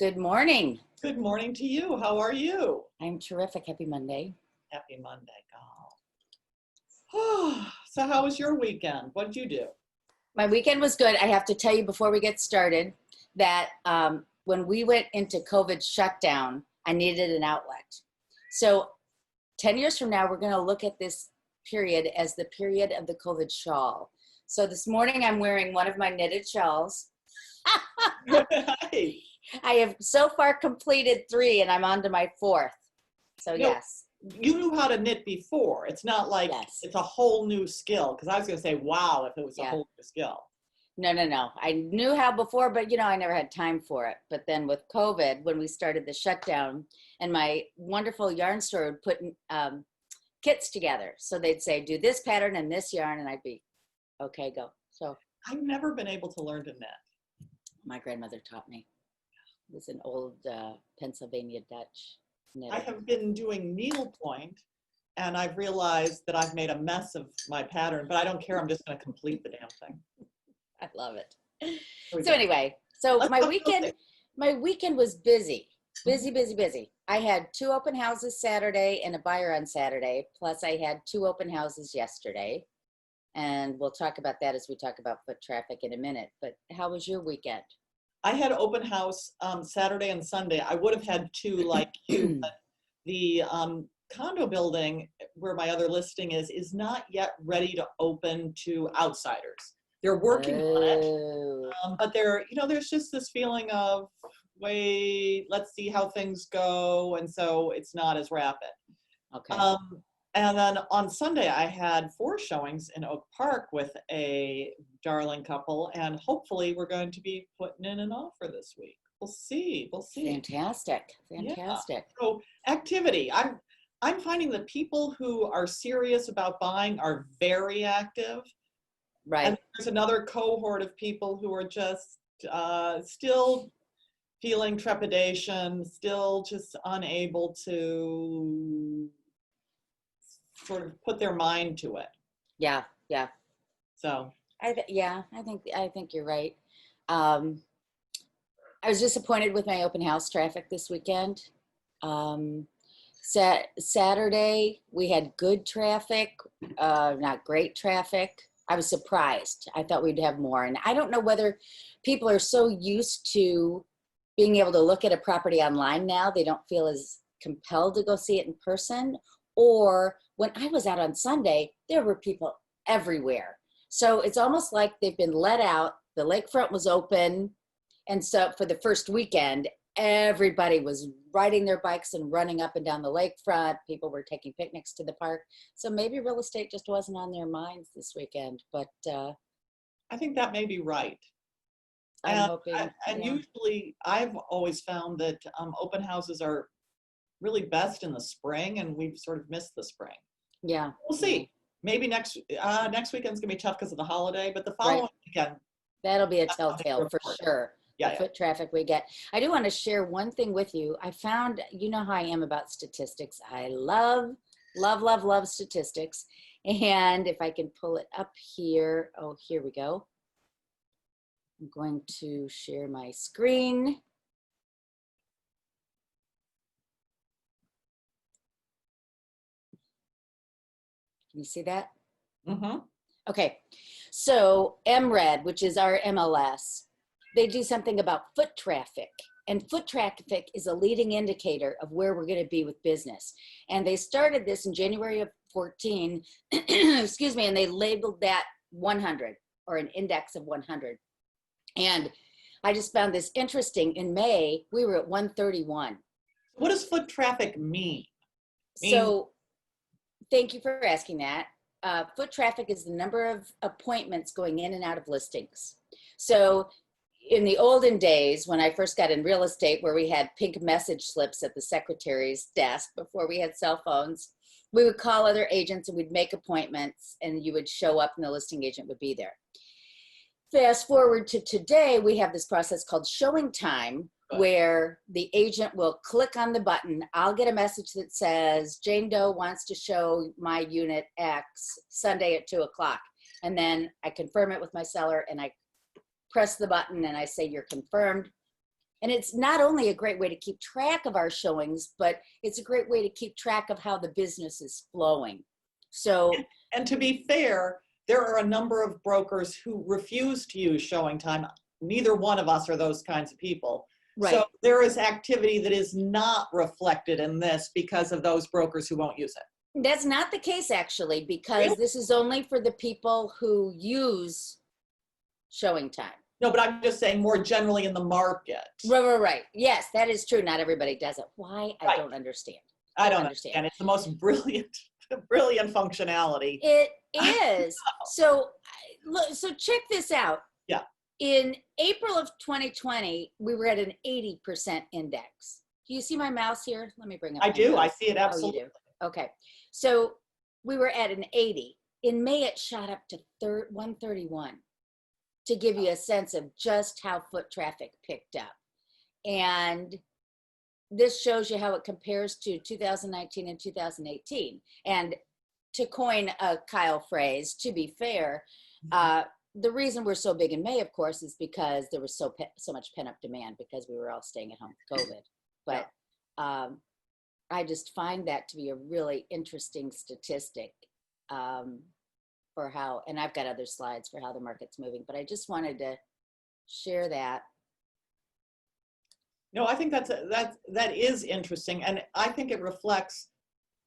Good morning. Good morning to you. How are you? I'm terrific. Happy Monday. Happy Monday, God. So how was your weekend? What did you do? My weekend was good. I have to tell you before we get started that when we went into COVID shutdown, I needed an outlet. So 10 years from now, we're going to look at this period as the period of the COVID shawl. So this morning I'm wearing one of my knitted shawls. Hi. I have so far completed 3 and I'm on to my 4th. So yes. You knew how to knit before. It's not like it's a whole new skill. Because I was going to say, wow, if it was a whole new skill. No. I knew how before, but I never had time for it. But then with COVID, when we started the shutdown, and my wonderful yarn store would put kits together. So they'd say, do this pattern and this yarn, and I'd be, okay, go. So I've never been able to learn to knit. My grandmother taught me. It was an old Pennsylvania Dutch knitter. I have been doing needlepoint, and I've realized that I've made a mess of my pattern, but I don't care. I'm just going to complete the damn thing. I love it. So anyway, my weekend was busy. I had 2 open houses Saturday and a buyer on Saturday. Plus I had 2 open houses yesterday. And we'll talk about that as we talk about foot traffic in a minute. But how was your weekend? I had open house Saturday and Sunday. I would have had 2 like you, but the condo building where my other listing is not yet ready to open to outsiders. They're working on it, but there's just this feeling of, wait, let's see how things go, and so it's not as rapid. Okay. And then on Sunday, I had 4 showings in Oak Park with a darling couple, and hopefully we're going to be putting in an offer this week. We'll see. Fantastic. Yeah. So activity. I'm finding that people who are serious about buying are very active. Right. And there's another cohort of people who are just still feeling trepidation, still just unable to sort of put their mind to it. Yeah. So I think you're right. I was disappointed with my open house traffic this weekend. Saturday we had good traffic, not great traffic. I was surprised. I thought we'd have more. And I don't know whether people are so used to being able to look at a property online now, they don't feel as compelled to go see it in person. Or when I was out on Sunday, there were people everywhere. So it's almost like they've been let out. The lakefront was open. And so for the first weekend, everybody was riding their bikes and running up and down the lakefront. People were taking picnics to the park. So maybe real estate just wasn't on their minds this weekend. But I think that may be right. I'm hoping. And usually I've always found that open houses are really best in the spring, and we've sort of missed the spring. Yeah. We'll see. Maybe next weekend's gonna be tough because of the holiday, but the following weekend. That'll be a telltale for sure. Yeah. Foot traffic we get. I do want to share one thing with you. I found, how I am about statistics. I love statistics. And if I can pull it up here. Oh, here we go. I'm going to share my screen. Can you see that? Mm-hmm. Okay. So MRED, which is our MLS, they do something about foot traffic, and foot traffic is a leading indicator of where we're going to be with business. And they started this in January of 14, excuse me, and they labeled that 100, or an index of 100. And I just found this interesting. In May, we were at 131. What does foot traffic mean? So thank you for asking that. Foot traffic is the number of appointments going in and out of listings. So in the olden days, when I first got in real estate, where we had pink message slips at the secretary's desk before we had cell phones, we would call other agents and we'd make appointments, and you would show up and the listing agent would be there. Fast forward to today, we have this process called showing time, where the agent will click on the button. I'll get a message that says, Jane Doe wants to show my unit X Sunday at 2 o'clock. And then I confirm it with my seller, and I press the button and I say, you're confirmed. And it's not only a great way to keep track of our showings, but it's a great way to keep track of how the business is flowing. So, and to be fair, there are a number of brokers who refuse to use showing time. Neither one of us are those kinds of people. right. So there is activity that is not reflected in this because of those brokers who won't use it. That's not the case, actually, because Really? this is only for the people who use showing time. No, but I'm just saying more generally in the market. Right. Yes, that is true. Not everybody does it. Why? I Right. don't understand. I don't understand. It's the most brilliant functionality. It is. So, so check this out. Yeah. In April of 2020, we were at an 80% index. Do you see my mouse here? Let me bring up. I do. mouse. I see it absolutely. Oh, you do. Okay. So we were at an 80. In May, it shot up to 131 to give you a sense of just how foot traffic picked up. And this shows you how it compares to 2019 and 2018. And to coin a Kyle phrase, to be fair, the reason we're so big in May, of course, is because there was so much pent up demand because we were all staying at home with COVID. But I just find that to be a really interesting statistic for how, and I've got other slides for how the market's moving, but I just wanted to share that. No, I think that is interesting. And I think it reflects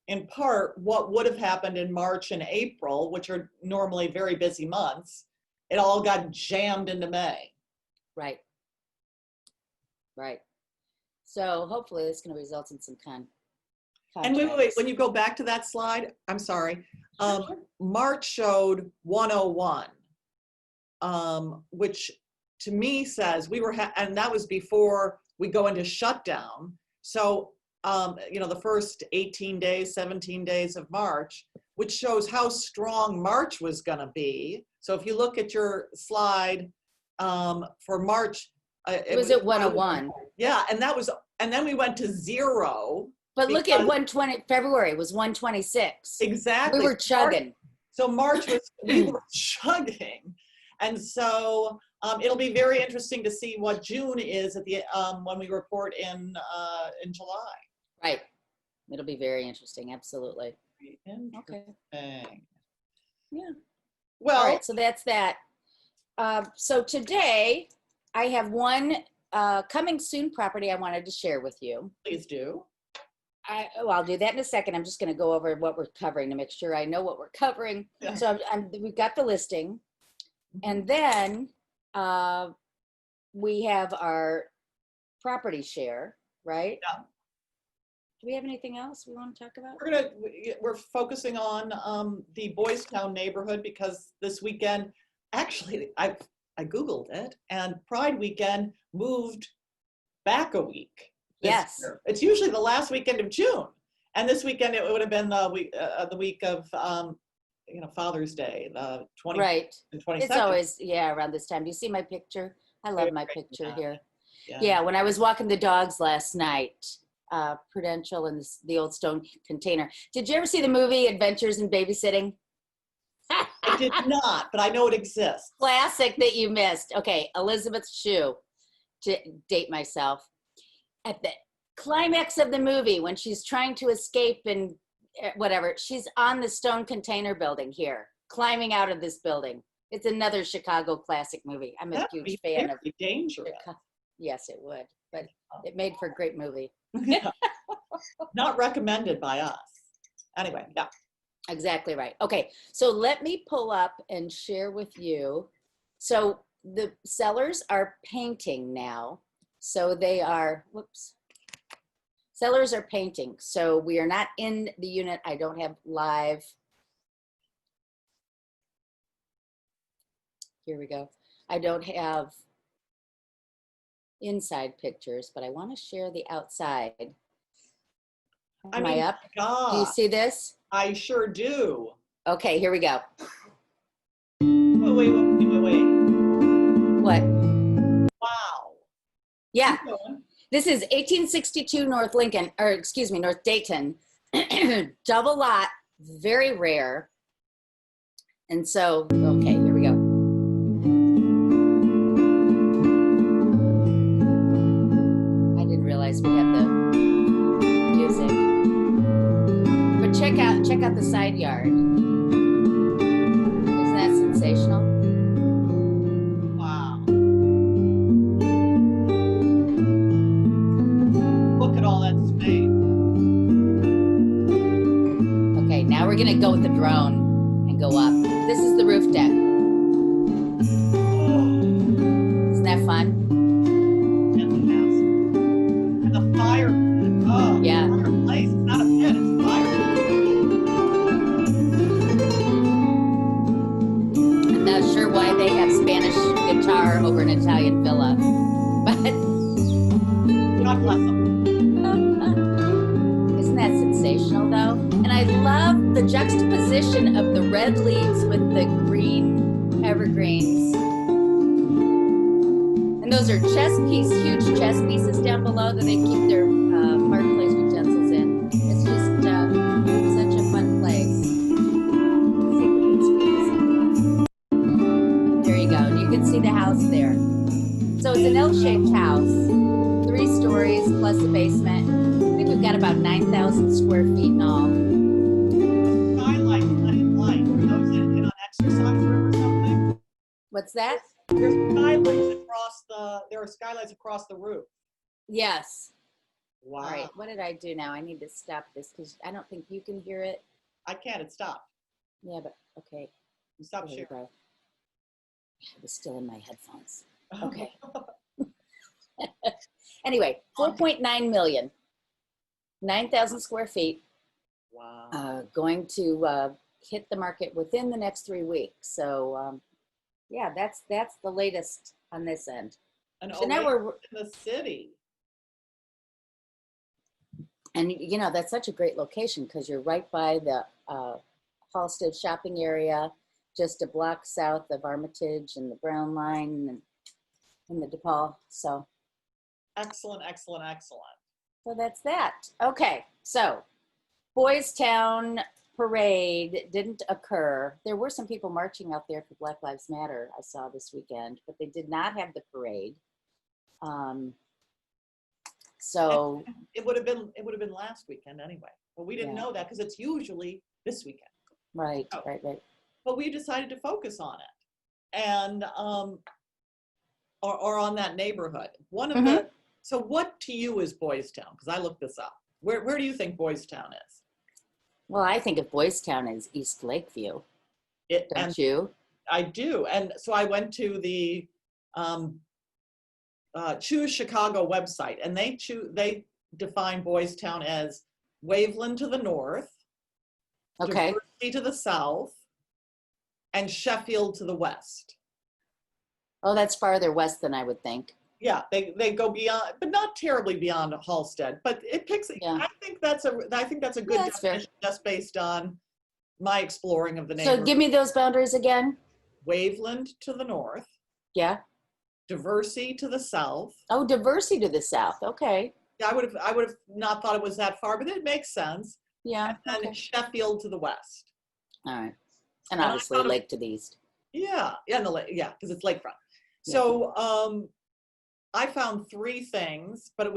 in part what would have happened in March and April, which are normally very busy months. It all got jammed into May. Right. Right. So hopefully it's going to result in some And wait, when you go back to that slide, I'm sorry. March showed 101, which to me says we were, and that was before we go into shutdown. So, you know, the first 18 days, 17 days of March, which shows how strong March was going to be. So if you look at your slide for March, it was at 101. Yeah, and that was, and then we went to 0. But look at 120, February was 126. Exactly. We were chugging. So March was, we were chugging. And so it'll be very interesting to see what June is at the, when we report in July. Right. It'll be very interesting. Absolutely. Okay. Yeah. Well, all right. So that's that. So today I have one coming soon property I wanted to share with you. Please do. I'll do that in a second. I'm just going to go over what we're covering to make sure I know what we're covering. Yeah. So we've got the listing, and then we have our property share, right? Yeah. Do we have anything else we want to talk about? We're focusing on the Boystown neighborhood because this weekend, actually, I Googled it, and Pride weekend moved back a week. Yes. Year. It's usually the last weekend of June. And this weekend it would have been the week of, you know, Father's Day, the 20th right. and 22nd. It's always, yeah, around this time. Do you see my picture? I love my picture here. Yeah, when I was walking the dogs last night, Prudential and the old stone container. Did you ever see the movie Adventures in Babysitting? I did not, but I know it exists. Classic that you missed. Okay, Elizabeth Shue, to date myself. At the climax of the movie, when she's trying to escape and whatever, she's on the stone container building here, climbing out of this building. It's another Chicago classic movie. I'm a huge fan of dangerous. Yes, it would, but it made for a great movie. Not recommended by us. Anyway, yeah. Exactly right. Okay, so let me pull up and share with you. So the sellers are painting now. So they are, whoops. Sellers are painting. So we are not in the unit. I don't have live. Here we go. I don't have inside pictures, but I want to share the outside. Am I up? God. Do you see this? I sure do. Okay, here we go. Wait. What? Wow. Yeah. This is 1862 North Lincoln, or excuse me, North Dayton. Double lot, very rare. And so, okay, here we go. side yard. Isn't that sensational? Wow. Look at all that space. Okay, now we're gonna go with the drone and go up. This is the roof deck. Isn't that fun? And the fire pit. Oh, Yeah. fireplace. It's not a pit, it's a fire pit. I'm not sure why they have Spanish guitar over an Italian villa, but God bless them. isn't that sensational though? And I love the juxtaposition of the red leaves with the green evergreens. And those are huge chess pieces down below that they keep their fireplace utensils in. It's just such a fun place. Let's see if we can squeeze in. There you go. And you can see the house there. So it's an L-shaped house, 3 stories plus a basement. I think we've got about 9,000 square feet in all. Skylight, light. Are those in an exercise room or something? What's that? There are skylights across the roof. Yes. Wow. All right. What did I do now? I need to stop this because I don't think you can hear it. I can't, it stopped. Yeah, but okay. You stopped There we sharing. go. It was still in my headphones. Okay. Anyway, 4.9 million, 9,000 square feet, Wow. going to hit the market within the next 3 weeks. So yeah, that's the latest on this end. And So now we're in the city. And you know, that's such a great location because you're right by the Halsted shopping area, just a block south of Armitage and the Brown Line and the DePaul. So Excellent, excellent, excellent. that's that. Okay, so Boystown parade didn't occur. There were some people marching out there for Black Lives Matter, I saw this weekend, but they did not have the parade. So It would have been last weekend anyway. But we didn't Yeah. know that because it's usually this weekend. right. But we decided to focus on it. And or on that neighborhood. One of the so what to you is Boystown? Because I looked this up. Where do you think Boystown is? Well, I think of Boystown as East Lakeview. Don't you? I do. And so I went to the Choose Chicago website, and they define Boystown as Waveland to the north, Okay. Diversey to the south, and Sheffield to the west. Oh, that's farther west than I would think. Yeah, they go beyond, but not terribly beyond Halsted. But it picks. Yeah. I think that's a good That's fair. definition just based on my exploring of the neighborhood. So give me those boundaries again. Waveland to the north, Yeah. Diversey to the south. Oh, Diversey to the south. Okay. I would have not thought it was that far, but it makes sense. Yeah. And then Okay. Sheffield to the west. All right. And I obviously thought of- Lake to the east. Yeah, because it's lakefront. Yeah. So I found 3 things, but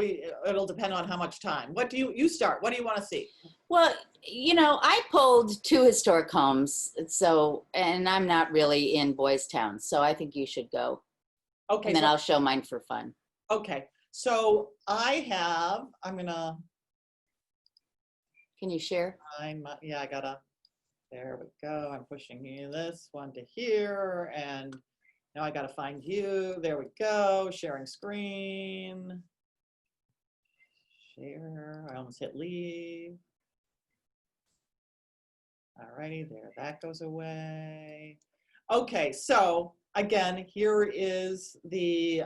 it'll depend on how much time. What do you start? What do you want to see? Well, you know, I pulled 2 historic homes. So, and I'm not really in Boystown. So I think you should go. Okay. And then I'll show mine for fun. Okay. So I'm gonna Can you share? yeah, there we go. I'm pushing this one to here, and now I gotta find you. There we go. Sharing screen. Share. I almost hit leave. Alrighty, there, that goes away. Okay, so again, here is the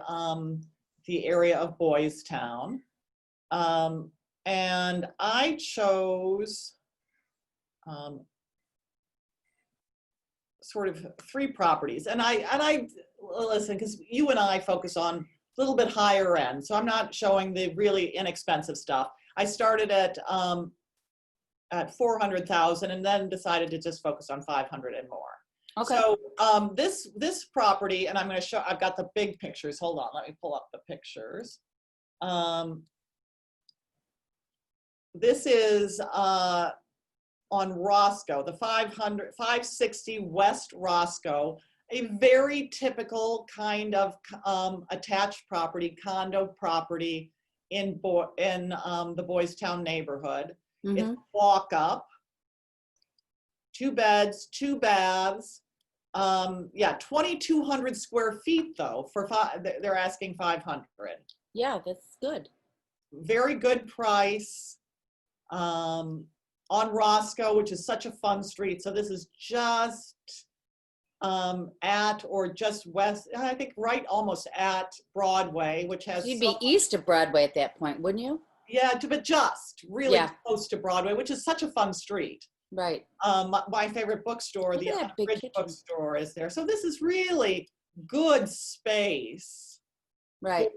area of Boystown. And I chose sort of 3 properties. And I listen, because you and I focus on a little bit higher end. So I'm not showing the really inexpensive stuff. I started at 400,000 and then decided to just focus on 500 and more. Okay. So this property, and I'm going to show, I've got the big pictures. Hold on, let me pull up the pictures. This is on Roscoe, the 560 West Roscoe, a very typical kind of attached property, condo property in the Boystown neighborhood. It's walk up, 2 beds, 2 baths. Yeah, 2,200 square feet though. They're asking 500. Yeah, that's good. Very good price. On Roscoe, which is such a fun street. So this is just at or just west, I think right almost at Broadway, which has. You'd be east of Broadway at that point, wouldn't you? Yeah, but just really close to Broadway, which is such a fun street. Right. My favorite bookstore, the Big bookstore, is there. So this is really good space. Right.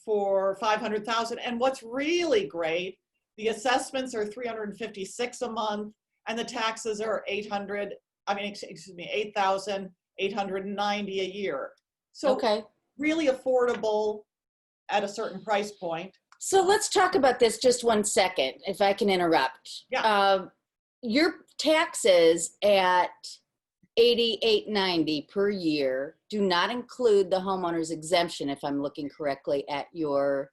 For 500,000. And what's really great, the assessments are 356 a month, and the taxes are 8,890 a year. So really affordable at a certain price point. So let's talk about this just one second, if I can interrupt. Yeah. Your taxes at $88.90 per year do not include the homeowner's exemption, if I'm looking correctly at your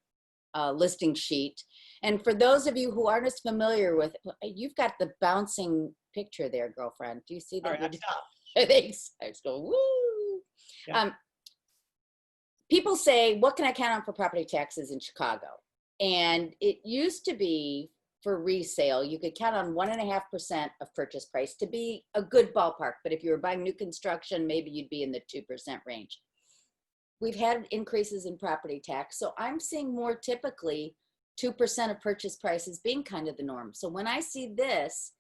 listing sheet. And for those of you who aren't as familiar with, you've got the bouncing picture there, girlfriend. Do you see that? Right, Thanks. I just go, woo. Yeah. People say, what can I count on for property taxes in Chicago? And it used to be for resale, you could count on 1.5% of purchase price to be a good ballpark. But if you were buying new construction, maybe you'd be in the 2% range. We've had increases in property tax. So I'm seeing more typically 2% of purchase prices being kind of the norm. So when I see this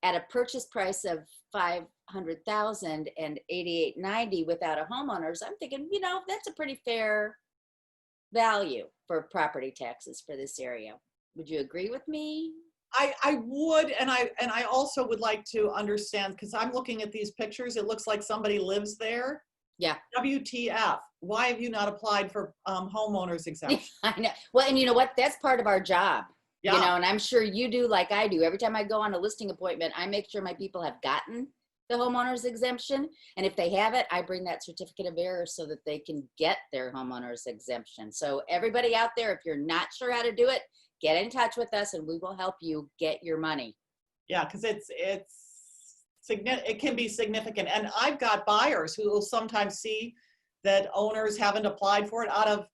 at a purchase price of $500,000 and $88.90 without a homeowner's, I'm thinking, you know, that's a pretty fair value for property taxes for this area. Would you agree with me? I would, and I also would like to understand, because I'm looking at these pictures, it looks like somebody lives there. Yeah. WTF? Why have you not applied for homeowners exemption? I know. Well, and you know what? That's part of our job. Yeah. You know, and I'm sure you do like I do. Every time I go on a listing appointment, I make sure my people have gotten the homeowner's exemption. And if they have it, I bring that certificate of error so that they can get their homeowner's exemption. So everybody out there, if you're not sure how to do it, get in touch with us and we will help you get your money. Yeah, because it can be significant. And I've got buyers who will sometimes see that owners haven't applied for it out of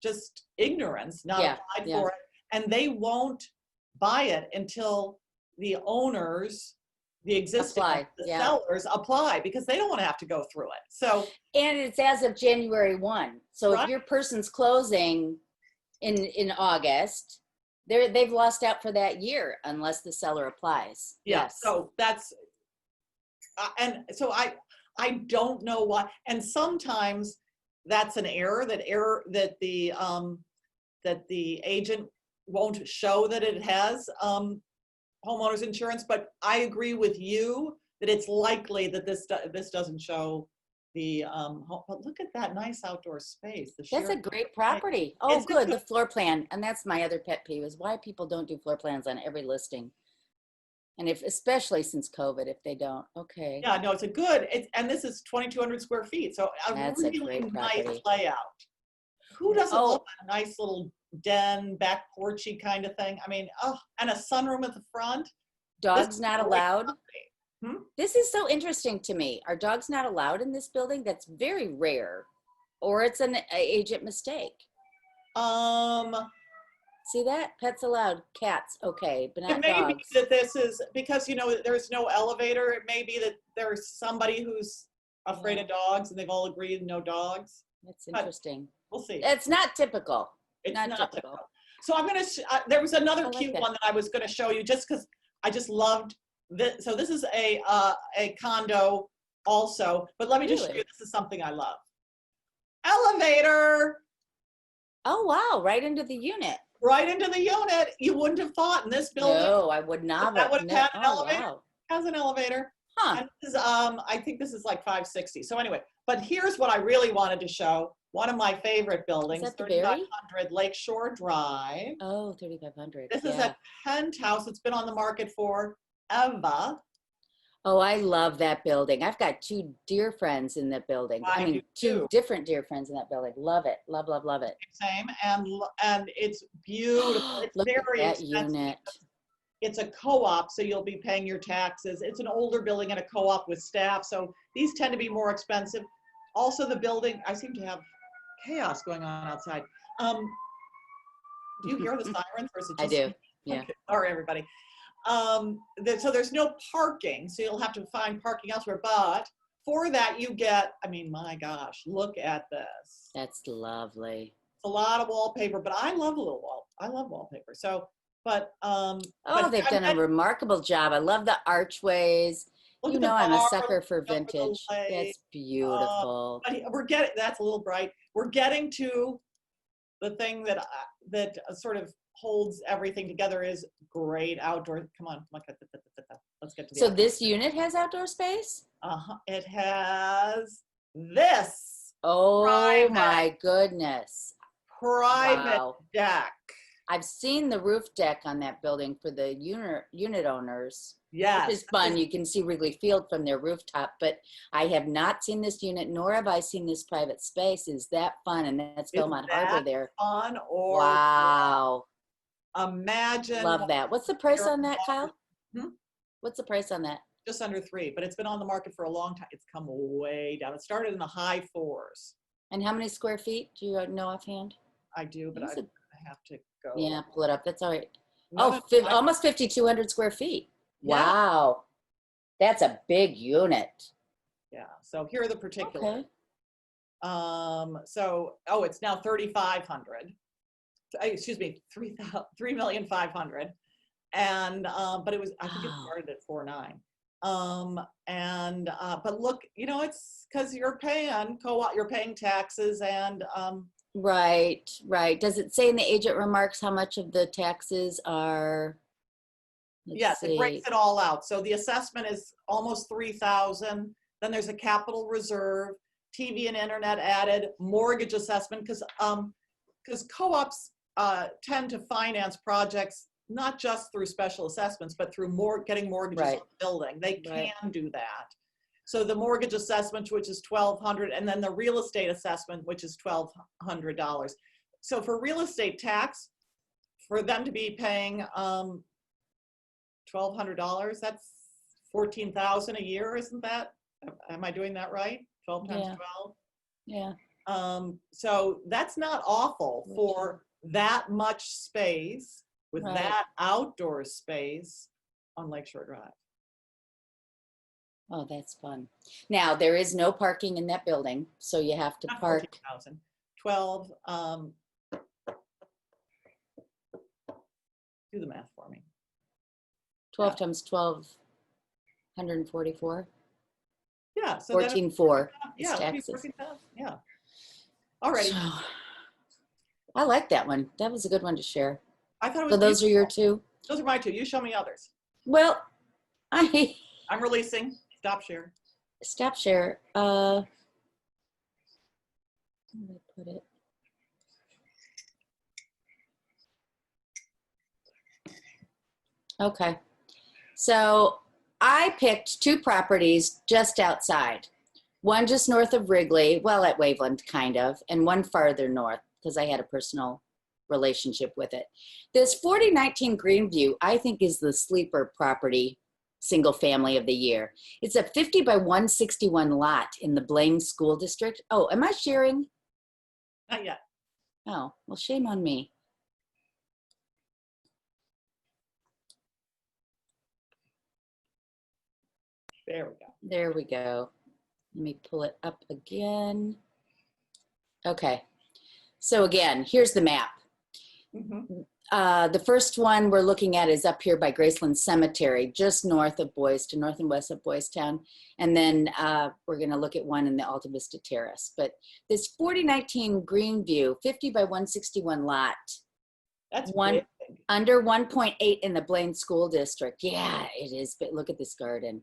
just ignorance, not applied for it. And they won't buy it until the owners, the existing sellers apply, because they don't want to have to go through it. So, and it's as of January 1. So if your person's closing in August, they've lost out for that year unless the seller applies. Yeah. Yes. So that's, and so I don't know why. And sometimes that's an error, that the agent won't show that it has homeowners insurance. But I agree with you that it's likely that this doesn't show the but look at that nice outdoor space. That's a great property. Oh, good. The floor plan. And that's my other pet peeve, is why people don't do floor plans on every listing. And especially since COVID, if they don't. Okay. Yeah, no, and this is 2,200 square feet. So that's really a great nice property. layout. Who doesn't love a nice little den, back porchy kind of thing? I mean, and a sunroom at the front. Dogs not allowed. This is so interesting to me. Are dogs not allowed in this building? That's very rare. Or it's an agent mistake. See that? Pets allowed. Cats, okay, but not dogs. It may be that this is, because, you know, there's no elevator. It may be that there's somebody who's afraid of dogs and they've all agreed no dogs. That's interesting. We'll see. It's not typical. It's not typical. So I'm going to, there was another cute one that I was going to show you just because I just loved this. So this is a condo also, but let me just show you, this is something I love. Elevator. Oh, wow. Right into the unit. Right into the unit. You wouldn't have thought in this building. No, I would not. That would have had an elevator. Wow. Has an elevator. Huh. And this is, I think this is like 560. So anyway, but here's what I really wanted to show one of my favorite Is buildings, that the Berry? 3500 Lakeshore Drive. Oh, 3,500. This is Yeah. a penthouse. It's been on the market forever. Oh, I love that building. I've got two dear friends in that building. I do two too. different dear friends in that building. Love it. Love, love, love it. Same, and it's beautiful. It's Look at very that expensive. unit. It's a co-op, so you'll be paying your taxes. It's an older building and a co-op with staff, so these tend to be more expensive. Also, the building, I seem to have chaos going on outside. Do you hear the sirens, or is it I just do. me? Yeah. Okay. Sorry, everybody. So there's no parking, so you'll have to find parking elsewhere. But for that, you get, I mean, my gosh, look at this. That's lovely. It's a lot of wallpaper, but I love I love wallpaper. So, Oh, but they've done a remarkable job. I love the archways. look You at the know, I'm a bar, sucker for look over the vintage. lake. That's beautiful. But we're getting, that's a little bright. We're getting to the thing that sort of holds everything together is great outdoor. Come on, let's get to the So outdoor. this unit has outdoor space? It has this Oh Private. my goodness. private Wow. deck. I've seen the roof deck on that building for the unit owners. Yes. Which is fun. You can see Wrigley Field from their rooftop, but I have not seen this unit, nor have I seen this private space. Is that fun? And that's Belmont Harbor there. Fun or Wow. imagine. Love that. What's the price on that, Kyle? Hmm? What's the price on that? Just under 3, but it's been on the market for a long time. It's come way down. It started in the high 4s. And how many square feet? Do you know offhand? I do, but That's I have to go. Yeah, pull it up. That's all right. No, Oh, almost 5,200 square feet. Yeah. Wow. That's a big unit. Yeah. So here are the particulars. Okay. It's now 3,500. Excuse me, 3,500,000. And but it was, I think it started at 4.9. But look, you know, it's because you're paying co-op, you're paying taxes, and Right. Does it say in the agent remarks how much of the taxes are? Yes, it breaks it all out. So the assessment is almost 3,000. Then there's a capital reserve, TV and internet added, mortgage assessment, because co-ops tend to finance projects not just through special assessments, but through getting mortgages on the building. They can do that. So the mortgage assessment, which is $1,200, and then the real estate assessment, which is $1,200. So for real estate tax, for them to be paying $1,200, that's $14,000 a year, isn't that? Am I doing that right? 12 times 12? Yeah. So that's not awful for that much space with that outdoor space on Lakeshore Drive. Oh, that's fun. Now, there is no parking in that building, so you have to park. 14,000. 12, do the math for me. 12 times 12, 144. Yeah. So 14,400 is yeah, taxes. 14,000. Yeah. All right. So, I like that one. That was a good one to share. I thought it was. So those are your beautiful. 2? Those are my 2. You show me others. Well, I'm releasing. Stop share. Stop share. Where did I put it? Okay. So I picked 2 properties just outside. One just north of Wrigley, well, at Waveland, kind of, and one farther north because I had a personal relationship with it. This 4019 Greenview, I think, is the sleeper property, single family of the year. It's a 50 by 161 lot in the Blaine School District. Oh, am I sharing? Not yet. Oh, well, shame on me. There we go. There we go. Let me pull it up again. Okay. So again, here's the map. The first one we're looking at is up here by Graceland Cemetery, just north of Boystown, north and west of Boystown. And then we're going to look at one in the Alta Vista Terrace. But this 4019 Greenview, 50 by 161 lot. That's big. Under 1.8 in the Blaine School District. Yeah, it is. But look at this garden.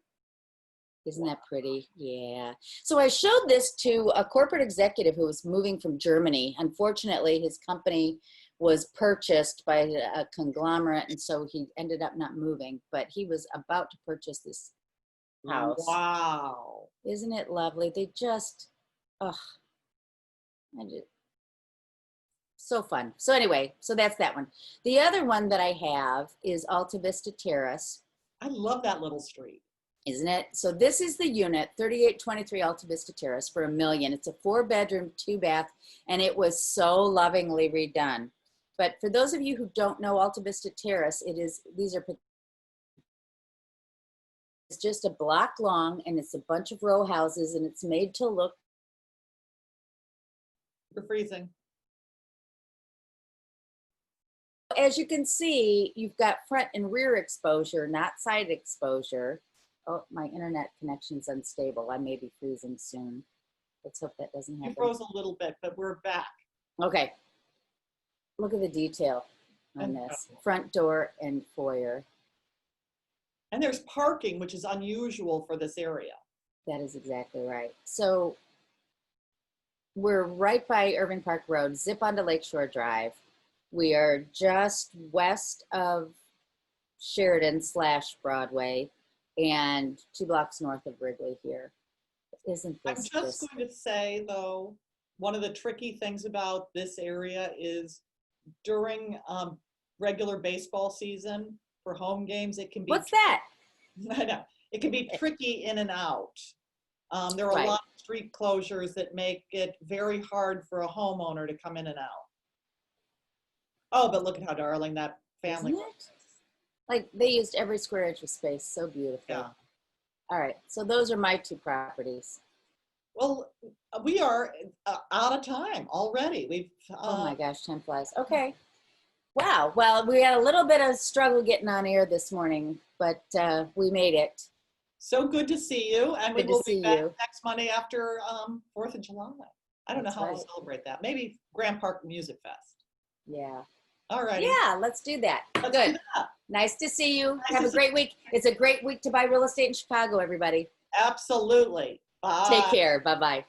Isn't that pretty? Yeah. So I showed this to a corporate executive who was moving from Germany. Unfortunately, his company was purchased by a conglomerate, and so he ended up not moving, but he was about to purchase this house. Wow. Isn't it lovely? They just, oh, so fun. So anyway, so that's that one. The other one that I have is Alta Vista Terrace. I love that little street. Isn't it? So this is the unit, 3823 Alta Vista Terrace for $1 million. It's a 4-bedroom, 2-bath, and it was so lovingly redone. But for those of you who don't know Alta Vista Terrace, it's just a block long, and it's a bunch of row houses, and it's made to look. You're freezing. As you can see, you've got front and rear exposure, not side exposure. Oh, my internet connection's unstable. I may be freezing soon. Let's hope that doesn't happen. You froze a little bit, but we're back. Okay. Look at the detail on this. Front door and foyer. And there's parking, which is unusual for this area. That is exactly right. So we're right by Irving Park Road, zip onto Lakeshore Drive. We are just west of Sheridan / Broadway and 2 blocks north of Wrigley here. Isn't this I'm just going to say, though, one of the tricky things about this area is during regular baseball season for home games, it can be. What's that? I know. It can be tricky in and out. There are a lot of street closures that make it very hard for a homeowner to come in and out. Oh, but look at how darling that family was. Like they used every square inch of space. So beautiful. Yeah. All right. So those are my 2 properties. Well, we are out of time already. We've. Oh my gosh, time flies. Okay. Wow. Well, we had a little bit of struggle getting on air this morning, but we made it. So good to see you. And we will be back next Monday after 4th of July. I don't know how we'll celebrate that. Maybe Grand Park Music Fest. Yeah. All right. Yeah, let's do that. Let's Good. do that. Nice to see you. Have a great week. It's a great week to buy real estate in Chicago, everybody. Absolutely. Bye. Take care. Bye-bye.